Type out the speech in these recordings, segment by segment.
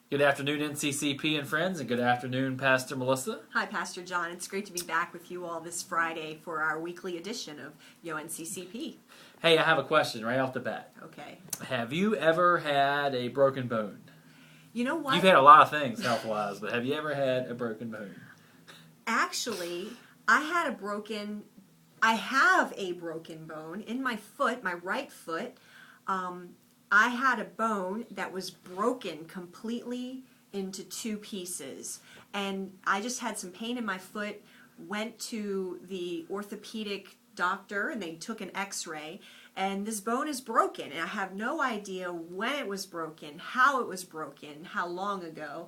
Good afternoon, NCCP and friends, and good afternoon, Pastor Melissa. Hi, Pastor John. It's great to be back with you all this Friday for our weekly edition of NCCP. Hey, I have a question right off the bat. Okay. Have you ever had a broken bone? You know what? You've had a lot of things health-wise, but have you ever had a broken bone? Actually, I have a broken bone in my foot, my right foot. I had a bone that was broken completely into two pieces, and I just had some pain in my foot, went to the orthopedic doctor, and they took an x-ray, and this bone is broken, and I have no idea when it was broken, how it was broken, how long ago.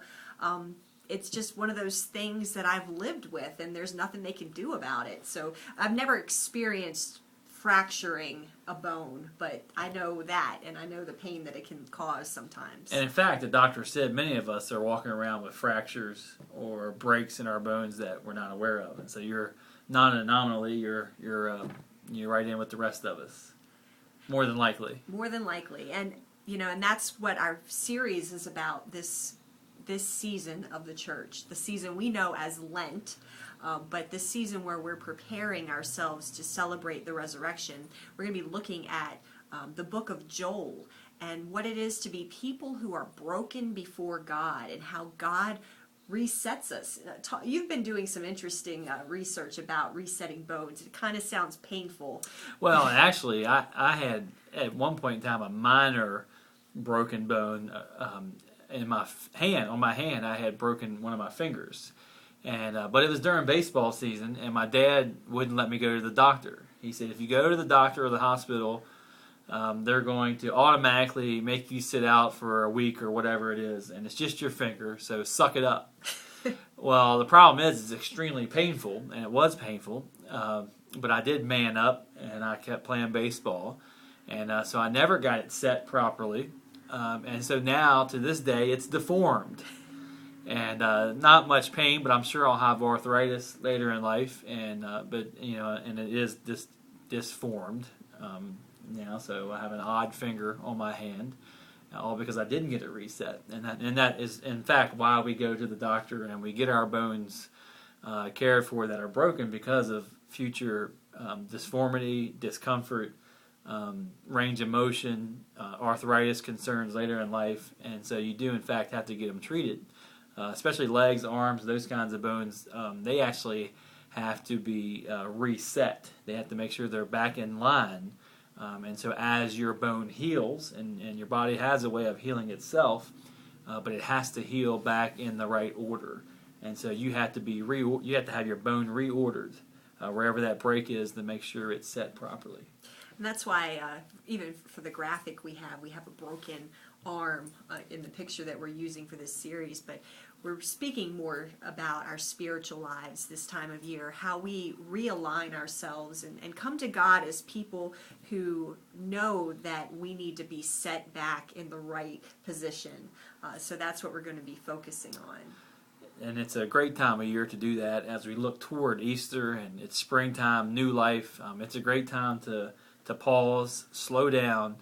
It's just one of those things that I've lived with, and there's nothing they can do about it. So I've never experienced fracturing a bone, but I know that, and I know the pain that it can cause sometimes. And in fact, the doctor said many of us are walking around with fractures or breaks in our bones that we're not aware of. And so you're not an anomaly. You're right in with the rest of us, more than likely. More than likely, and and that's what our series is about. This season of the church, the season we know as Lent. But this season where we're preparing ourselves to celebrate the resurrection, we're going to be looking at the book of Joel and what it is to be people who are broken before God and how God resets us. You've been doing some interesting research about resetting bones. It kind of sounds painful. Well, actually, I had at one point in time a minor broken bone in my hand. On my hand, I had broken one of my fingers. But it was during baseball season, and my dad wouldn't let me go to the doctor. He said, if you go to the doctor or the hospital, they're going to automatically make you sit out for a week or whatever it is, and it's just your finger, so suck it up. Well, the problem is it's extremely painful, and it was painful, but I did man up, and I kept playing baseball, and so I never got it set properly, and so now, to this day, it's deformed. And not much pain, but I'm sure I'll have arthritis later in life. And and it is disformed now. So I have an odd finger on my hand, all because I didn't get it reset. And that is in fact why we go to the doctor and we get our bones cared for that are broken because of future disformity, discomfort, range of motion, arthritis concerns later in life. And so you do in fact have to get them treated. Especially legs, arms, those kinds of bones, they actually have to be reset. They have to make sure they're back in line. And so as your bone heals, and your body has a way of healing itself, but it has to heal back in the right order. And so you have to have your bone reordered wherever that break is to make sure it's set properly. And that's why, even for the graphic we have a broken arm in the picture that we're using for this series, but we're speaking more about our spiritual lives this time of year, how we realign ourselves and come to God as people who know that we need to be set back in the right position. So that's what we're going to be focusing on. And it's a great time of year to do that as we look toward Easter and it's springtime, new life. It's a great time to pause, slow down,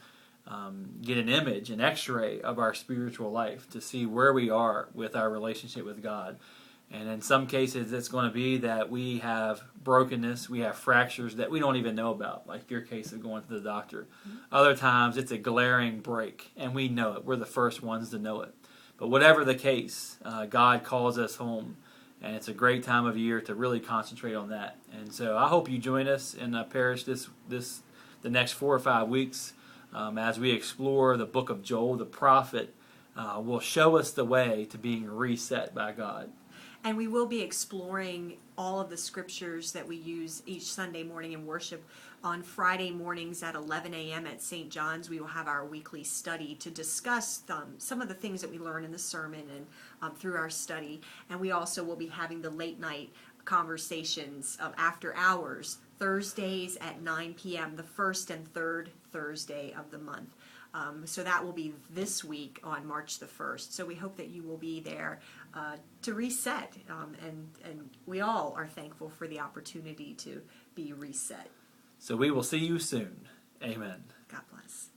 get an image, an x-ray of our spiritual life to see where we are with our relationship with God. And in some cases, it's going to be that we have brokenness, we have fractures that we don't even know about, like your case of going to the doctor. Mm-hmm. Other times, it's a glaring break, and we know it. We're the first ones to know it. But whatever the case, God calls us home, and it's a great time of year to really concentrate on that. And so I hope you join us in Parish the next 4 or 5 weeks as we explore the book of Joel. The prophet will show us the way to being reset by God. And we will be exploring all of the scriptures that we use each Sunday morning in worship. On Friday mornings at 11 a.m. at St. John's, we will have our weekly study to discuss some of the things that we learn in the sermon and through our study. And we also will be having the late night conversations after hours, Thursdays at 9 p.m., the first and third Thursday of the month. So that will be this week on March the 1st. So we hope that you will be there to reset. And we all are thankful for the opportunity to be reset. So we will see you soon. Amen. God bless.